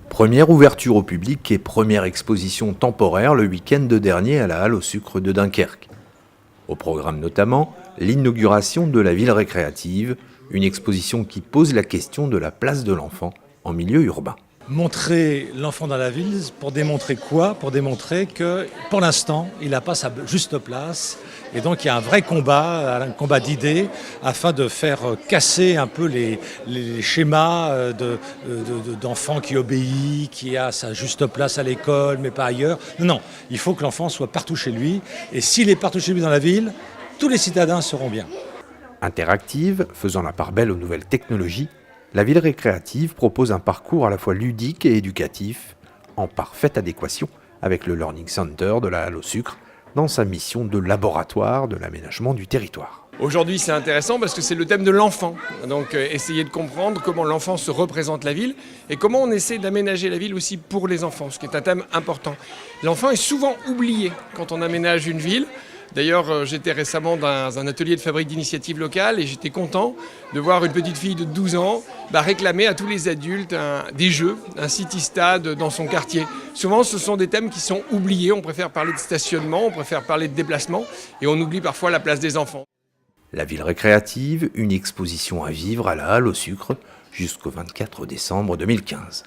Première ouverture au public et première exposition temporaire le week-end dernier à la Halle au Sucre de Dunkerque. Au programme notamment l'inauguration de la ville récréative, une exposition qui pose la question de la place de l'enfant en milieu urbain. Montrer l'enfant dans la ville, pour démontrer quoi? Pour démontrer que pour l'instant, il n'a pas sa juste place. Et donc il y a un vrai combat, un combat d'idées, afin de faire casser un peu les schémas d'enfant qui obéit, qui a sa juste place à l'école, mais pas ailleurs. Non, il faut que l'enfant soit partout chez lui. Et s'il est partout chez lui dans la ville, tous les citadins seront bien. Interactive, faisant la part belle aux nouvelles technologies, la ville récréative propose un parcours à la fois ludique et éducatif, en parfaite adéquation avec le Learning Center de la Halle au Sucre, dans sa mission de laboratoire de l'aménagement du territoire. Aujourd'hui, c'est intéressant parce que c'est le thème de l'enfant. Donc, essayer de comprendre comment l'enfant se représente la ville et comment on essaie d'aménager la ville aussi pour les enfants, ce qui est un thème important. L'enfant est souvent oublié quand on aménage une ville. D'ailleurs, j'étais récemment dans un atelier de fabrique d'initiatives locales et j'étais content de voir une petite fille de 12 ans réclamer à tous les adultes des jeux, un city-stade dans son quartier. Souvent, ce sont des thèmes qui sont oubliés. On préfère parler de stationnement, on préfère parler de déplacement et on oublie parfois la place des enfants. La ville récréative, une exposition à vivre à la Halle au Sucre jusqu'au 24 décembre 2015.